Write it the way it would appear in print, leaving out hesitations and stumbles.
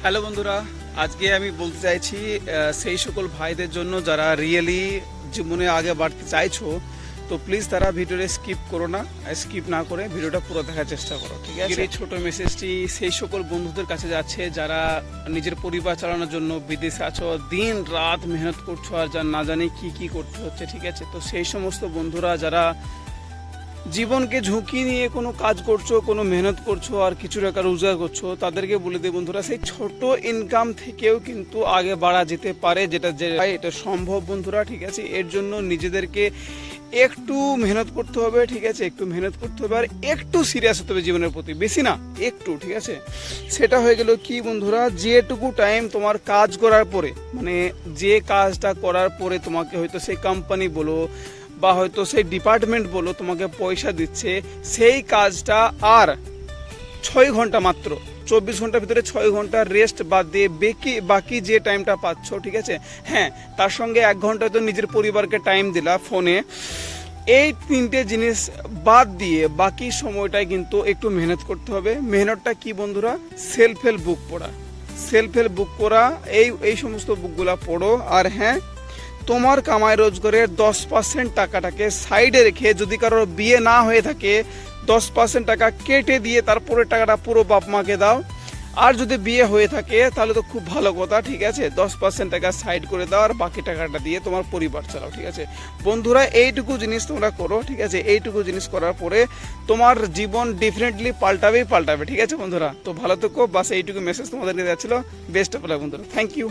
Hello বন্ধুরা, আজকে আমি বলতে চাইছি সেই সকল ভাইদের জন্য যারা রিয়েলি জীবনে আগে বাড়তে চাইছো, তো প্লিজ তারা ভিডিওটা স্কিপ করো না। স্কিপ না করে ভিডিওটা পুরো দেখার চেষ্টা করো, ঠিক আছে? এই ছোট মেসেজটি সেই সকল বন্ধুদের কাছে যাচ্ছে যারা নিজের পরিবার চালানোর জন্য বিদেশে আছো, দিন রাত মেহনত করছো আর যা না জানি কি কি করতে হচ্ছে, ঠিক আছে? তো সেই সমস্ত বন্ধুরা যারা জীবনকে ঝুঁকি নিয়ে কোনো কাজ করছো, কোনো মেহনত করছো আর কিছু টাকা রোজগার করছো, তাদেরকে বলে দিই বন্ধুরা, সেই ছোট ইনকাম থেকেও কিন্তু আগে বাড়া যেতে পারে, এটা সম্ভব বন্ধুরা, ঠিক আছে? এর জন্য নিজেদেরকে একটু মেহনত করতে হবে, ঠিক আছে? একটু মেহনত করতে হবে আর একটু সিরিয়াস হতে হবে জীবনের প্রতি, বেশি না, একটু, ঠিক আছে? সেটা হয়ে গেল কি বন্ধুরা, যেটুকু টাইম তোমার কাজ করার পরে, মানে যে কাজটা করার পরে তোমাকে হয়তো সেই কোম্পানি বলো বা হয়তো সেই ডিপার্টমেন্ট বলো তোমাকে পয়সা দিচ্ছে, সেই কাজটা আর 6 ঘন্টা, মাত্র 24 ঘন্টার ভিতরে 6 ঘন্টা রেস্ট বাদ দিয়ে বাকি যে টাইমটা পাচ্ছ, ঠিক আছে? হ্যাঁ, তার সঙ্গে 1 ঘন্টা তো নিজের পরিবারকে টাইম দিলা ফোনে। এই 3টে জিনিস বাদ দিয়ে বাকি সময়টায় কিন্তু একটু মেহনত করতে হবে। মেহনতটা কি বন্ধুরা? সেলফ হেল্প বুক পড়া, সেলফ হেল্প বুক পড়া, এই সমস্ত বুকগুলা পড়ো। আর হ্যাঁ, তোমার কামাই রোজগারের 10% টাকাটাকে সাইডে রেখে, যদি কারোর বিয়ে না হয়ে থাকে 10% টাকা কেটে দিয়ে তারপরে টাকাটা পুরো বাপ মাকে দাও। আর যদি বিয়ে হয়ে থাকে তাহলে তো খুব ভালো কথা, ঠিক আছে? 10% টাকা সাইড করে দাও আর বাকি টাকাটা দিয়ে তোমার পরিবার চালাও, ঠিক আছে বন্ধুরা? এইটুকু জিনিস তোমরা করো, ঠিক আছে? এইটুকু জিনিস করার পরে তোমার জীবন ডেফিনেটলি পাল্টাবে, ঠিক আছে বন্ধুরা? তো ভালো থেকো, বাস এইটুকু মেসেজ তোমাদেরকে দেওয়া ছিল। বেস্ট অফ লাক বন্ধুরা, থ্যাংক ইউ।